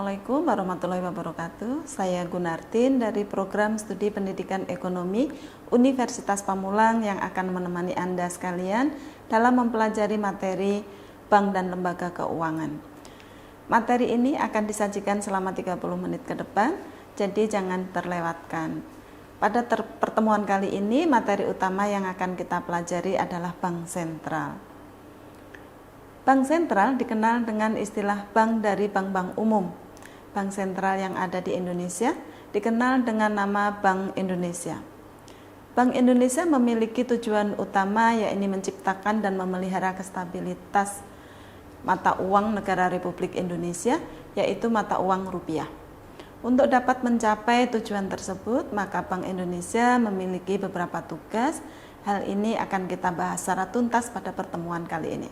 Assalamualaikum warahmatullahi wabarakatuh. Saya Gunartin dari Program Studi Pendidikan Ekonomi Universitas Pamulang yang akan menemani Anda sekalian dalam mempelajari materi bank dan lembaga keuangan. Materi ini akan disajikan selama 30 menit ke depan, jadi jangan terlewatkan. Pada pertemuan kali ini, materi utama yang akan kita pelajari adalah bank sentral. Bank sentral dikenal dengan istilah bank dari bank-bank umum. Bank sentral yang ada di Indonesia dikenal dengan nama Bank Indonesia. Bank Indonesia memiliki tujuan utama yaitu menciptakan dan memelihara stabilitas mata uang negara Republik Indonesia, yaitu mata uang rupiah. Untuk dapat mencapai tujuan tersebut, maka Bank Indonesia memiliki beberapa tugas. Hal ini akan kita bahas secara tuntas pada pertemuan kali ini.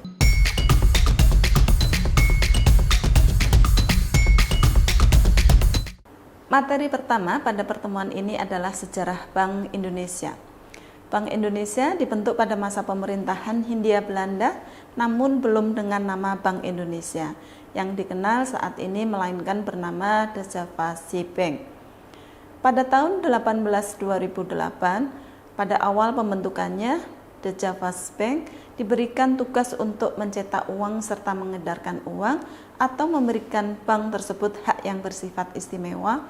Materi pertama pada pertemuan ini adalah sejarah Bank Indonesia. Bank Indonesia dibentuk pada masa pemerintahan Hindia Belanda, namun belum dengan nama Bank Indonesia. Yang dikenal saat ini melainkan bernama The Javasche Bank. Pada tahun 2008, pada awal pembentukannya, The Javasche Bank diberikan tugas untuk mencetak uang serta mengedarkan uang atau memberikan bank tersebut hak yang bersifat istimewa.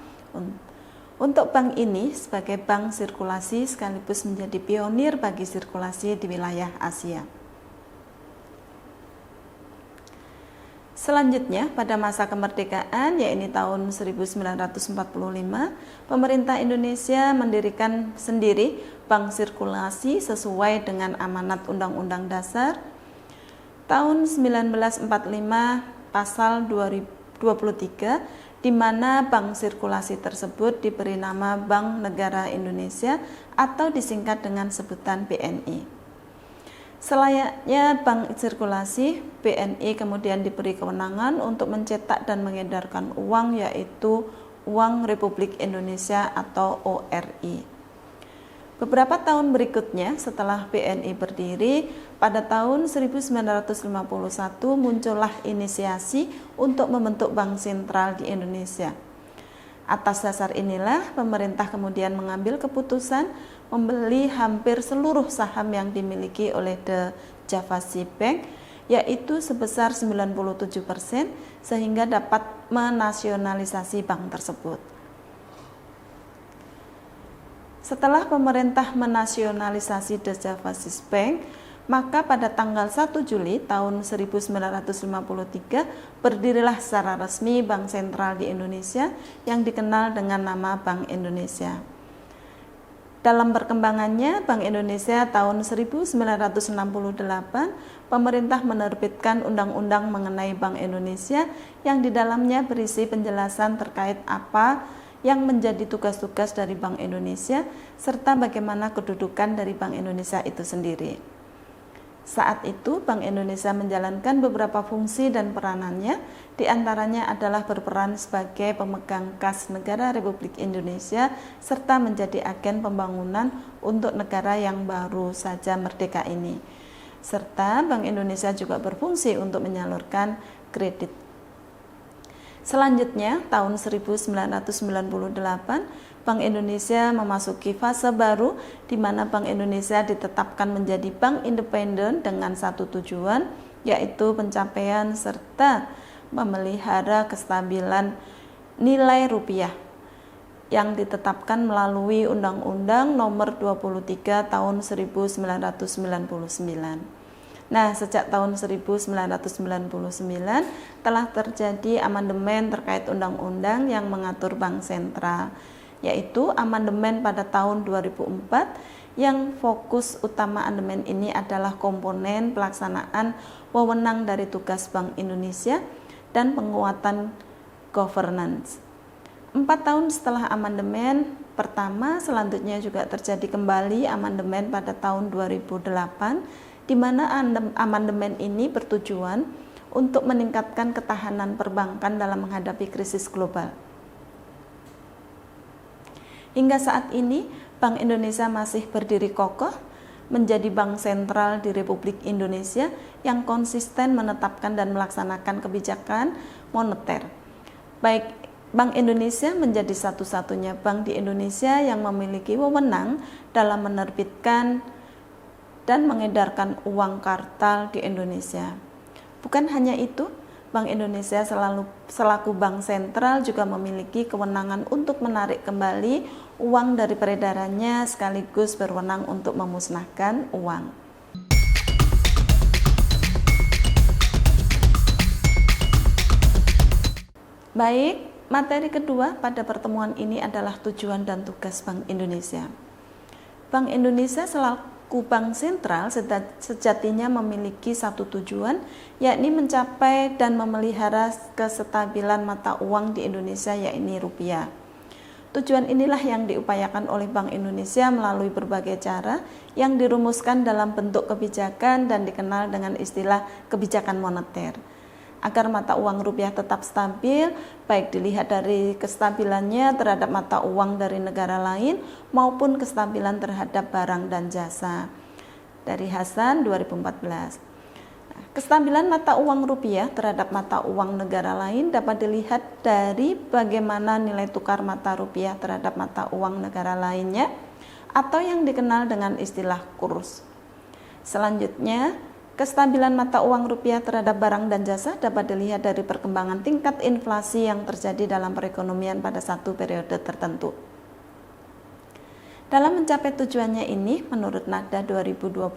Untuk bank ini sebagai bank sirkulasi sekaligus menjadi pionir bagi sirkulasi di wilayah Asia. Selanjutnya, pada masa kemerdekaan, yaitu tahun 1945, pemerintah Indonesia mendirikan sendiri bank sirkulasi sesuai dengan amanat Undang-Undang Dasar tahun 1945 pasal 23, di mana bank sirkulasi tersebut diberi nama Bank Negara Indonesia atau disingkat dengan sebutan BNI. Selayaknya bank sirkulasi, BNI kemudian diberi kewenangan untuk mencetak dan mengedarkan uang, yaitu uang Republik Indonesia atau ORI. Beberapa tahun berikutnya setelah BNI berdiri, pada tahun 1951 muncullah inisiasi untuk membentuk bank sentral di Indonesia. Atas dasar inilah pemerintah kemudian mengambil keputusan membeli hampir seluruh saham yang dimiliki oleh The Javasche Bank, yaitu sebesar 97%, sehingga dapat menasionalisasi bank tersebut. Setelah pemerintah menasionalisasi The Javasche Bank, maka pada tanggal 1 Juli tahun 1953 berdirilah secara resmi Bank Sentral di Indonesia yang dikenal dengan nama Bank Indonesia. Dalam perkembangannya, Bank Indonesia tahun 1968, pemerintah menerbitkan undang-undang mengenai Bank Indonesia yang di dalamnya berisi penjelasan terkait apa yang menjadi tugas-tugas dari Bank Indonesia serta bagaimana kedudukan dari Bank Indonesia itu sendiri. Saat itu, Bank Indonesia menjalankan beberapa fungsi dan peranannya, diantaranya adalah berperan sebagai pemegang kas negara Republik Indonesia, serta menjadi agen pembangunan untuk negara yang baru saja merdeka ini. Serta Bank Indonesia juga berfungsi untuk menyalurkan kredit. Selanjutnya, tahun 1998, Bank Indonesia memasuki fase baru di mana Bank Indonesia ditetapkan menjadi bank independen dengan satu tujuan, yaitu pencapaian serta memelihara kestabilan nilai rupiah yang ditetapkan melalui Undang-Undang Nomor 23 Tahun 1999. Nah, sejak tahun 1999 telah terjadi amandemen terkait undang-undang yang mengatur bank sentral, yaitu amandemen pada tahun 2004 yang fokus utama amandemen ini adalah komponen pelaksanaan wewenang dari tugas Bank Indonesia dan penguatan governance. 4 tahun setelah amandemen pertama, selanjutnya juga terjadi kembali amandemen pada tahun 2008, di mana amandemen ini bertujuan untuk meningkatkan ketahanan perbankan dalam menghadapi krisis global. Hingga saat ini, Bank Indonesia masih berdiri kokoh menjadi bank sentral di Republik Indonesia yang konsisten menetapkan dan melaksanakan kebijakan moneter, baik Bank Indonesia menjadi satu-satunya bank di Indonesia yang memiliki wewenang dalam menerbitkan dan mengedarkan uang kartal di Indonesia. Bukan hanya itu, Bank Indonesia selaku bank sentral juga memiliki kewenangan untuk menarik kembali uang dari peredarannya sekaligus berwenang untuk memusnahkan uang. Baik, materi kedua pada pertemuan ini adalah tujuan dan tugas Bank Indonesia. Bank Indonesia selaku bank sentral sejatinya memiliki satu tujuan, yakni mencapai dan memelihara kestabilan mata uang di Indonesia, yakni rupiah. Tujuan inilah yang diupayakan oleh Bank Indonesia melalui berbagai cara yang dirumuskan dalam bentuk kebijakan dan dikenal dengan istilah kebijakan moneter. Agar mata uang rupiah tetap stabil, baik dilihat dari kestabilannya terhadap mata uang dari negara lain maupun kestabilan terhadap barang dan jasa. Dari Hasan 2014. Kestabilan mata uang rupiah terhadap mata uang negara lain dapat dilihat dari bagaimana nilai tukar mata rupiah terhadap mata uang negara lainnya atau yang dikenal dengan istilah kurs. Selanjutnya, kestabilan mata uang rupiah terhadap barang dan jasa dapat dilihat dari perkembangan tingkat inflasi yang terjadi dalam perekonomian pada satu periode tertentu. Dalam mencapai tujuannya ini, menurut Nada 2022,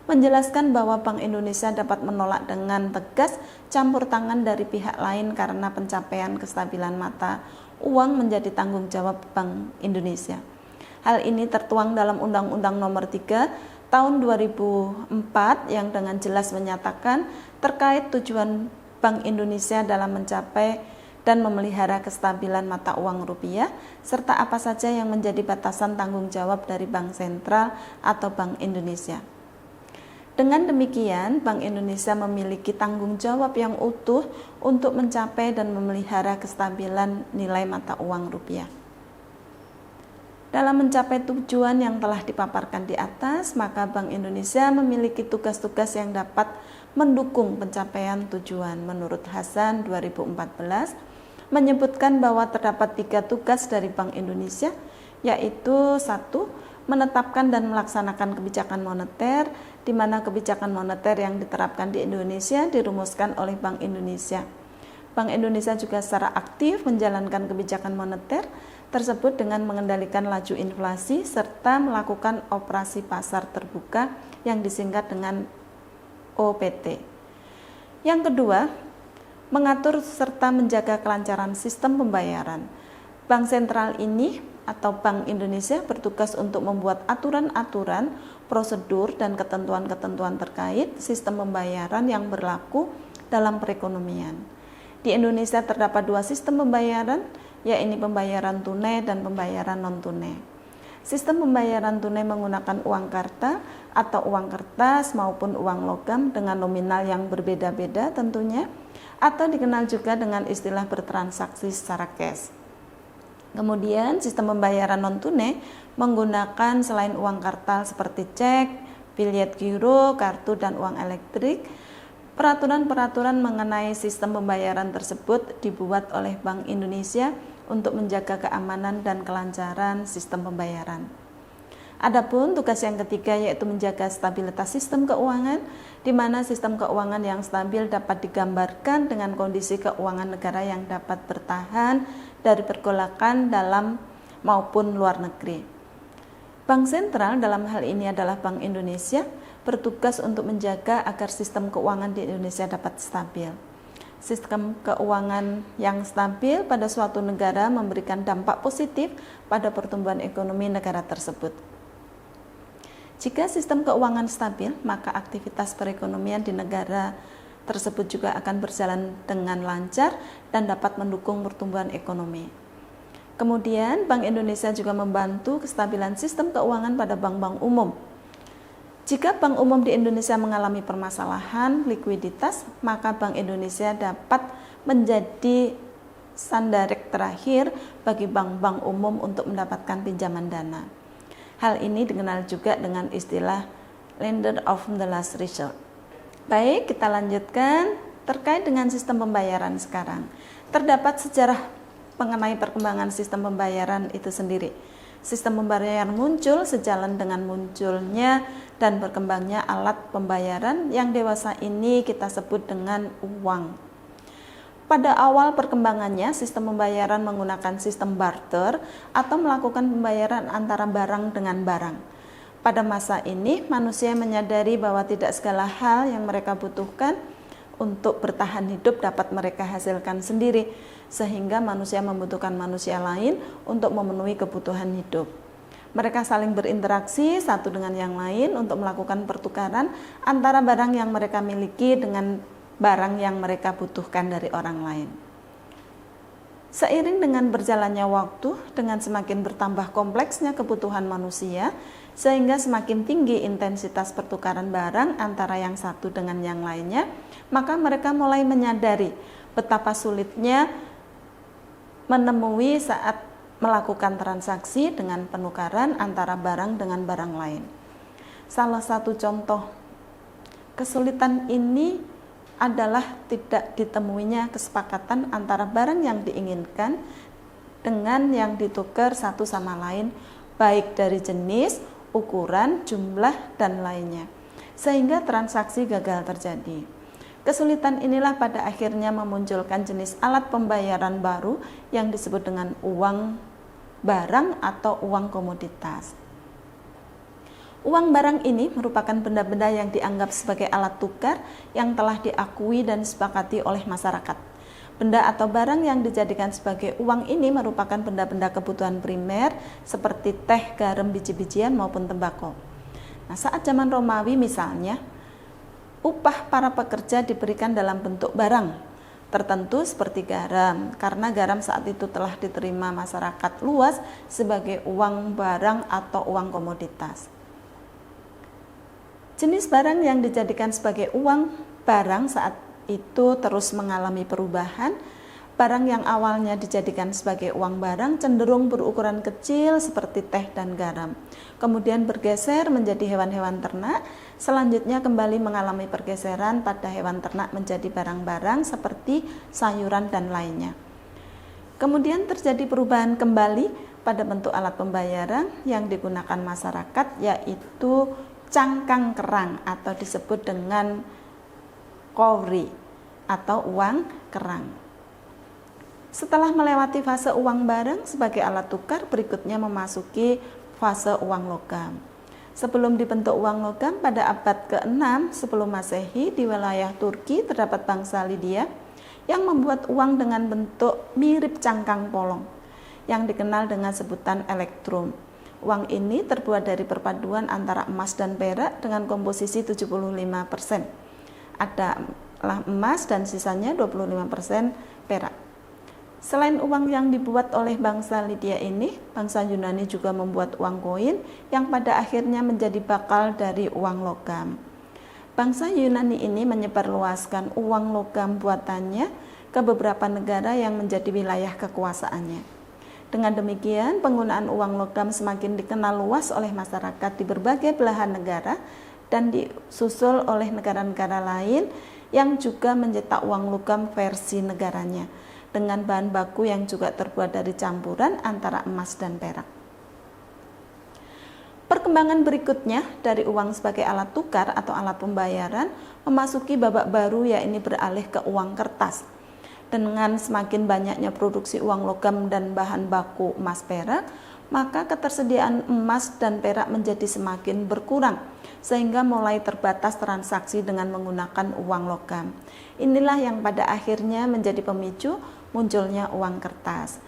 menjelaskan bahwa Bank Indonesia dapat menolak dengan tegas campur tangan dari pihak lain karena pencapaian kestabilan mata uang menjadi tanggung jawab Bank Indonesia. Hal ini tertuang dalam Undang-Undang Nomor 3 Tahun 2004 yang dengan jelas menyatakan terkait tujuan Bank Indonesia dalam mencapai dan memelihara kestabilan mata uang rupiah, serta apa saja yang menjadi batasan tanggung jawab dari Bank Sentral atau Bank Indonesia. Dengan demikian, Bank Indonesia memiliki tanggung jawab yang utuh untuk mencapai dan memelihara kestabilan nilai mata uang rupiah. Dalam mencapai tujuan yang telah dipaparkan di atas, maka Bank Indonesia memiliki tugas-tugas yang dapat mendukung pencapaian tujuan. Menurut Hasan 2014, menyebutkan bahwa terdapat 3 tugas dari Bank Indonesia, yaitu 1. Menetapkan dan melaksanakan kebijakan moneter, di mana kebijakan moneter yang diterapkan di Indonesia dirumuskan oleh Bank Indonesia. Bank Indonesia juga secara aktif menjalankan kebijakan moneter tersebut dengan mengendalikan laju inflasi serta melakukan operasi pasar terbuka yang disingkat dengan OPT. Yang kedua, mengatur serta menjaga kelancaran sistem pembayaran. Bank sentral ini atau Bank Indonesia bertugas untuk membuat aturan-aturan, prosedur, dan ketentuan-ketentuan terkait sistem pembayaran yang berlaku dalam perekonomian. Di Indonesia terdapat 2 sistem pembayaran, yaitu pembayaran tunai dan pembayaran non-tunai. Sistem pembayaran tunai menggunakan uang karta atau uang kertas maupun uang logam dengan nominal yang berbeda-beda tentunya, atau dikenal juga dengan istilah bertransaksi secara cash. Kemudian sistem pembayaran non-tunai menggunakan selain uang kartal seperti cek, biljet giro, kartu, dan uang elektrik. Peraturan-peraturan mengenai sistem pembayaran tersebut dibuat oleh Bank Indonesia untuk menjaga keamanan dan kelancaran sistem pembayaran. Adapun tugas yang ketiga yaitu menjaga stabilitas sistem keuangan, di mana sistem keuangan yang stabil dapat digambarkan dengan kondisi keuangan negara yang dapat bertahan dari pergolakan dalam maupun luar negeri. Bank sentral dalam hal ini adalah Bank Indonesia, bertugas untuk menjaga agar sistem keuangan di Indonesia dapat stabil. Sistem keuangan yang stabil pada suatu negara memberikan dampak positif pada pertumbuhan ekonomi negara tersebut. Jika sistem keuangan stabil, maka aktivitas perekonomian di negara tersebut juga akan berjalan dengan lancar dan dapat mendukung pertumbuhan ekonomi. Kemudian, Bank Indonesia juga membantu kestabilan sistem keuangan pada bank-bank umum. Jika bank umum di Indonesia mengalami permasalahan likuiditas, maka Bank Indonesia dapat menjadi sandarik terakhir bagi bank-bank umum untuk mendapatkan pinjaman dana. Hal ini dikenal juga dengan istilah lender of the last resort. Baik, kita lanjutkan terkait dengan sistem pembayaran sekarang. Terdapat sejarah mengenai perkembangan sistem pembayaran itu sendiri. Sistem pembayaran muncul sejalan dengan munculnya dan berkembangnya alat pembayaran yang dewasa ini kita sebut dengan uang. Pada awal perkembangannya, sistem pembayaran menggunakan sistem barter atau melakukan pembayaran antara barang dengan barang. Pada masa ini, manusia menyadari bahwa tidak segala hal yang mereka butuhkan untuk bertahan hidup dapat mereka hasilkan sendiri, sehingga manusia membutuhkan manusia lain untuk memenuhi kebutuhan hidup. Mereka saling berinteraksi satu dengan yang lain untuk melakukan pertukaran antara barang yang mereka miliki dengan barang yang mereka butuhkan dari orang lain. Seiring dengan berjalannya waktu, dengan semakin bertambah kompleksnya kebutuhan manusia, sehingga semakin tinggi intensitas pertukaran barang antara yang satu dengan yang lainnya, maka mereka mulai menyadari betapa sulitnya menemui saat melakukan transaksi dengan penukaran antara barang dengan barang lain. Salah satu contoh kesulitan ini adalah tidak ditemuinya kesepakatan antara barang yang diinginkan dengan yang ditukar satu sama lain, baik dari jenis, ukuran, jumlah, dan lainnya, sehingga transaksi gagal terjadi. Kesulitan inilah pada akhirnya memunculkan jenis alat pembayaran baru yang disebut dengan uang barang atau uang komoditas. Uang barang ini merupakan benda-benda yang dianggap sebagai alat tukar yang telah diakui dan disepakati oleh masyarakat. Benda atau barang yang dijadikan sebagai uang ini merupakan benda-benda kebutuhan primer seperti teh, garam, biji-bijian maupun tembakau. Nah, saat zaman Romawi misalnya, upah para pekerja diberikan dalam bentuk barang tertentu seperti garam, karena garam saat itu telah diterima masyarakat luas sebagai uang barang atau uang komoditas. Jenis barang yang dijadikan sebagai uang barang saat itu terus mengalami perubahan. Barang yang awalnya dijadikan sebagai uang barang cenderung berukuran kecil seperti teh dan garam. Kemudian bergeser menjadi hewan-hewan ternak, selanjutnya kembali mengalami pergeseran pada hewan ternak menjadi barang-barang seperti sayuran dan lainnya. Kemudian terjadi perubahan kembali pada bentuk alat pembayaran yang digunakan masyarakat, yaitu cangkang kerang atau disebut dengan kowri atau uang kerang. Setelah melewati fase uang barang sebagai alat tukar, berikutnya memasuki fase uang logam. Sebelum dibentuk uang logam pada abad ke-6 sebelum Masehi di wilayah Turki terdapat bangsa Lydia yang membuat uang dengan bentuk mirip cangkang polong yang dikenal dengan sebutan elektrum. Uang ini terbuat dari perpaduan antara emas dan perak dengan komposisi 75%. Adalah emas dan sisanya 25% perak. Selain uang yang dibuat oleh bangsa Lydia ini, bangsa Yunani juga membuat uang koin yang pada akhirnya menjadi bakal dari uang logam. Bangsa Yunani ini menyebarluaskan uang logam buatannya ke beberapa negara yang menjadi wilayah kekuasaannya. Dengan demikian, penggunaan uang logam semakin dikenal luas oleh masyarakat di berbagai belahan negara dan disusul oleh negara-negara lain yang juga mencetak uang logam versi negaranya dengan bahan baku yang juga terbuat dari campuran antara emas dan perak. Perkembangan berikutnya dari uang sebagai alat tukar atau alat pembayaran memasuki babak baru, yaitu beralih ke uang kertas. Dengan semakin banyaknya produksi uang logam dan bahan baku emas perak, maka ketersediaan emas dan perak menjadi semakin berkurang, sehingga mulai terbatas transaksi dengan menggunakan uang logam. Inilah yang pada akhirnya menjadi pemicu munculnya uang kertas.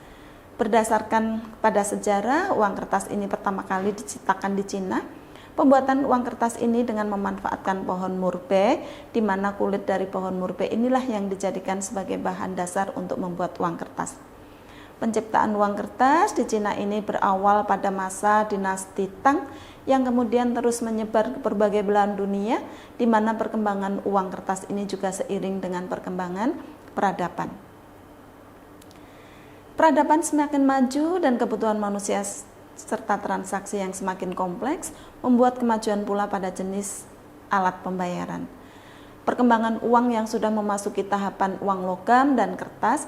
Berdasarkan pada sejarah, uang kertas ini pertama kali diciptakan di Cina. Pembuatan uang kertas ini dengan memanfaatkan pohon murbe, di mana kulit dari pohon murbe inilah yang dijadikan sebagai bahan dasar untuk membuat uang kertas. Penciptaan uang kertas di Cina ini berawal pada masa dinasti Tang yang kemudian terus menyebar ke berbagai belahan dunia, di mana perkembangan uang kertas ini juga seiring dengan perkembangan peradaban. Peradaban semakin maju dan kebutuhan manusia serta transaksi yang semakin kompleks membuat kemajuan pula pada jenis alat pembayaran. Perkembangan uang yang sudah memasuki tahapan uang logam dan kertas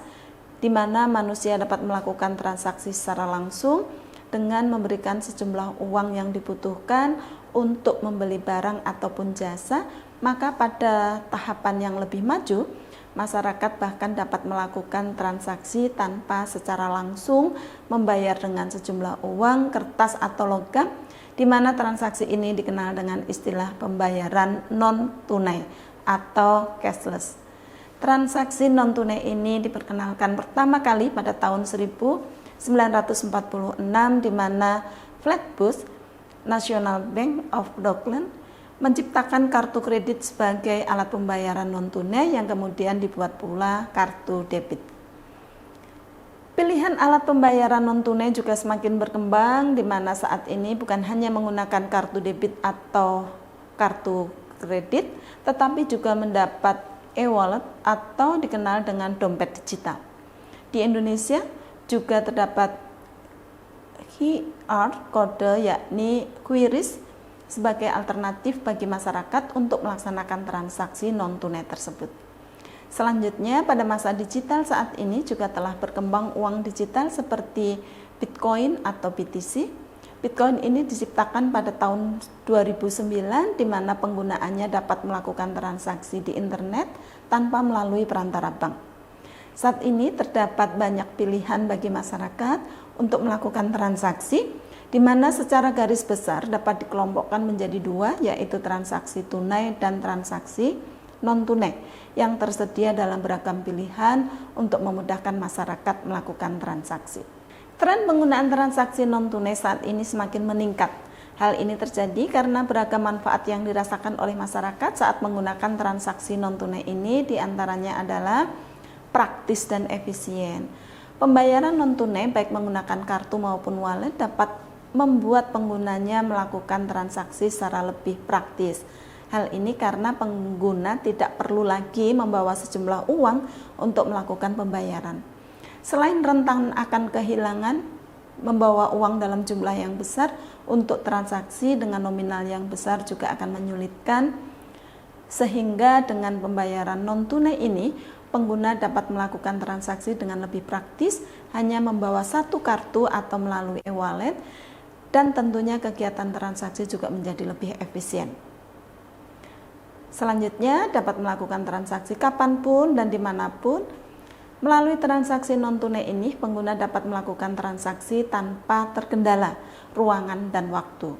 di mana manusia dapat melakukan transaksi secara langsung dengan memberikan sejumlah uang yang dibutuhkan untuk membeli barang ataupun jasa. Maka pada tahapan yang lebih maju, masyarakat bahkan dapat melakukan transaksi tanpa secara langsung membayar dengan sejumlah uang, kertas atau logam, di mana transaksi ini dikenal dengan istilah pembayaran non-tunai atau cashless. Transaksi non-tunai ini diperkenalkan pertama kali pada tahun 1946 di mana Flatbush National Bank of Dockland menciptakan kartu kredit sebagai alat pembayaran non-tunai yang kemudian dibuat pula kartu debit. Pilihan alat pembayaran non-tunai juga semakin berkembang di mana saat ini bukan hanya menggunakan kartu debit atau kartu kredit, tetapi juga mendapat e-wallet atau dikenal dengan dompet digital. Di Indonesia juga terdapat QR kode yakni QRIS sebagai alternatif bagi masyarakat untuk melaksanakan transaksi non-tunai tersebut. Selanjutnya, pada masa digital saat ini juga telah berkembang uang digital seperti Bitcoin atau BTC. Bitcoin ini diciptakan pada tahun 2009 di mana penggunaannya dapat melakukan transaksi di internet tanpa melalui perantara bank. Saat ini terdapat banyak pilihan bagi masyarakat untuk melakukan transaksi, di mana secara garis besar dapat dikelompokkan menjadi dua, yaitu transaksi tunai dan transaksi non-tunai yang tersedia dalam beragam pilihan untuk memudahkan masyarakat melakukan transaksi. Tren penggunaan transaksi non-tunai saat ini semakin meningkat. Hal ini terjadi karena beragam manfaat yang dirasakan oleh masyarakat saat menggunakan transaksi non-tunai ini, diantaranya adalah praktis dan efisien. Pembayaran non-tunai baik menggunakan kartu maupun wallet dapat membuat penggunanya melakukan transaksi secara lebih praktis. Hal ini karena pengguna tidak perlu lagi membawa sejumlah uang untuk melakukan pembayaran. Selain rentan akan kehilangan membawa uang dalam jumlah yang besar, untuk transaksi dengan nominal yang besar juga akan menyulitkan, sehingga dengan pembayaran non-tunai ini, pengguna dapat melakukan transaksi dengan lebih praktis, hanya membawa satu kartu atau melalui e-wallet, dan tentunya kegiatan transaksi juga menjadi lebih efisien. Selanjutnya, dapat melakukan transaksi kapanpun dan dimanapun. Melalui transaksi non-tunai ini, pengguna dapat melakukan transaksi tanpa terkendala ruangan dan waktu.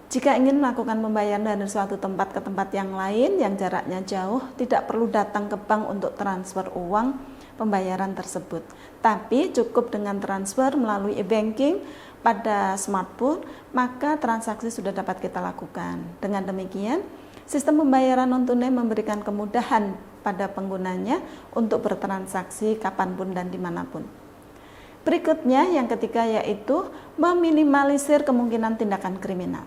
Jika ingin melakukan pembayaran dari suatu tempat ke tempat yang lain yang jaraknya jauh, tidak perlu datang ke bank untuk transfer uang pembayaran tersebut. Tapi cukup dengan transfer melalui e-banking pada smartphone, maka transaksi sudah dapat kita lakukan. Dengan demikian, sistem pembayaran non-tunai memberikan kemudahan pada penggunanya untuk bertransaksi kapanpun dan dimanapun. Berikutnya, yang ketiga, yaitu meminimalisir kemungkinan tindakan kriminal.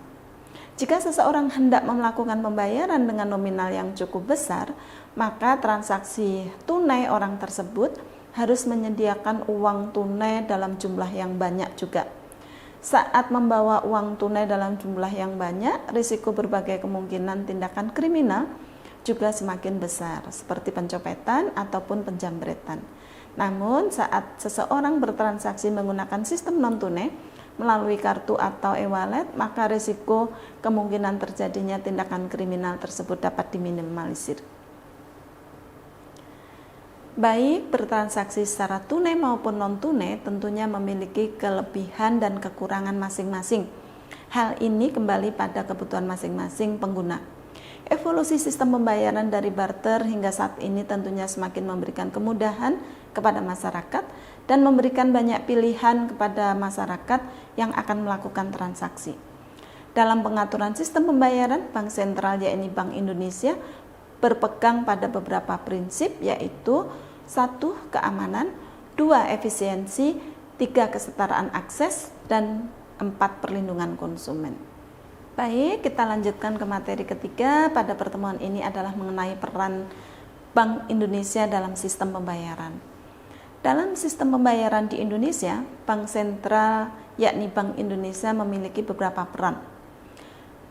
Jika seseorang hendak melakukan pembayaran dengan nominal yang cukup besar, maka transaksi tunai orang tersebut harus menyediakan uang tunai dalam jumlah yang banyak juga. Saat membawa uang tunai dalam jumlah yang banyak, risiko berbagai kemungkinan tindakan kriminal juga semakin besar, seperti pencopetan ataupun penjambretan. Namun, saat seseorang bertransaksi menggunakan sistem non-tunai melalui kartu atau e-wallet, maka risiko kemungkinan terjadinya tindakan kriminal tersebut dapat diminimalisir. Baik bertransaksi secara tunai maupun non-tunai tentunya memiliki kelebihan dan kekurangan masing-masing. Hal ini kembali pada kebutuhan masing-masing pengguna. Evolusi sistem pembayaran dari barter hingga saat ini tentunya semakin memberikan kemudahan kepada masyarakat dan memberikan banyak pilihan kepada masyarakat yang akan melakukan transaksi. Dalam pengaturan sistem pembayaran, Bank Sentral yakni Bank Indonesia berpegang pada beberapa prinsip, yaitu 1. Keamanan, 2. Efisiensi, 3. Kesetaraan akses, dan 4. Perlindungan konsumen. Baik, kita lanjutkan ke materi ketiga pada pertemuan ini adalah mengenai peran Bank Indonesia dalam sistem pembayaran. Dalam sistem pembayaran di Indonesia, Bank Sentral yakni Bank Indonesia memiliki beberapa peran.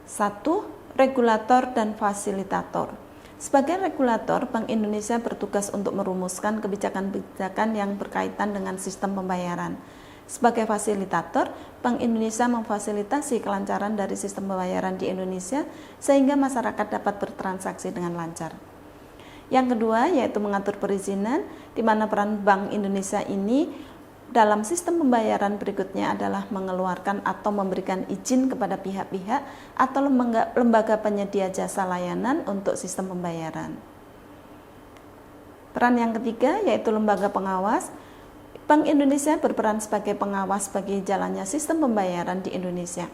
1. Regulator dan fasilitator. Sebagai regulator, Bank Indonesia bertugas untuk merumuskan kebijakan-kebijakan yang berkaitan dengan sistem pembayaran. Sebagai fasilitator, Bank Indonesia memfasilitasi kelancaran dari sistem pembayaran di Indonesia sehingga masyarakat dapat bertransaksi dengan lancar. Yang kedua yaitu mengatur perizinan, di mana peran Bank Indonesia ini dalam sistem pembayaran berikutnya adalah mengeluarkan atau memberikan izin kepada pihak-pihak atau lembaga penyedia jasa layanan untuk sistem pembayaran. Peran yang ketiga yaitu lembaga pengawas. Bank Indonesia berperan sebagai pengawas bagi jalannya sistem pembayaran di Indonesia.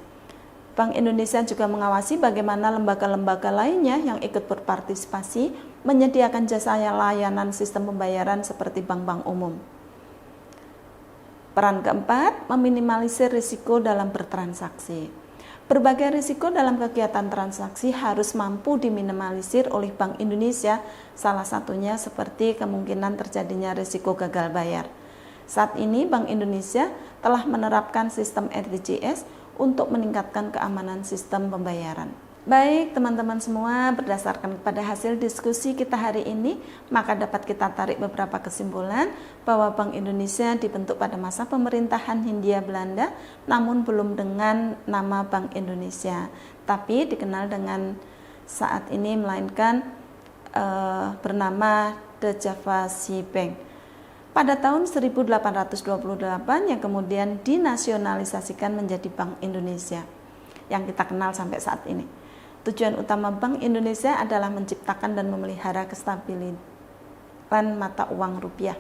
Bank Indonesia juga mengawasi bagaimana lembaga-lembaga lainnya yang ikut berpartisipasi menyediakan jasa layanan sistem pembayaran seperti bank-bank umum. Peran keempat, meminimalisir risiko dalam bertransaksi. Berbagai risiko dalam kegiatan transaksi harus mampu diminimalisir oleh Bank Indonesia, salah satunya seperti kemungkinan terjadinya risiko gagal bayar. Saat ini Bank Indonesia telah menerapkan sistem RTGS untuk meningkatkan keamanan sistem pembayaran. Baik teman-teman semua, berdasarkan kepada hasil diskusi kita hari ini, maka dapat kita tarik beberapa kesimpulan bahwa Bank Indonesia dibentuk pada masa pemerintahan Hindia Belanda, namun belum dengan nama Bank Indonesia, tapi dikenal dengan saat ini melainkan bernama The Java Sea Bank. Pada tahun 1828 yang kemudian dinasionalisasikan menjadi Bank Indonesia yang kita kenal sampai saat ini. Tujuan utama Bank Indonesia adalah menciptakan dan memelihara kestabilan mata uang rupiah.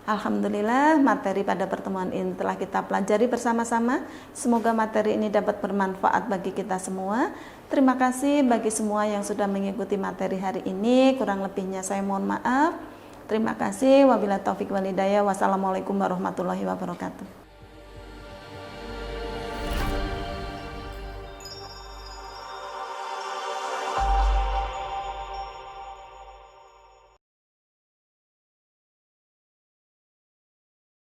Alhamdulillah, materi pada pertemuan ini telah kita pelajari bersama-sama. Semoga materi ini dapat bermanfaat bagi kita semua. Terima kasih bagi semua yang sudah mengikuti materi hari ini. Kurang lebihnya saya mohon maaf. Terima kasih. Wabillahi taufiq wal hidayah. Wassalamualaikum warahmatullahi wabarakatuh.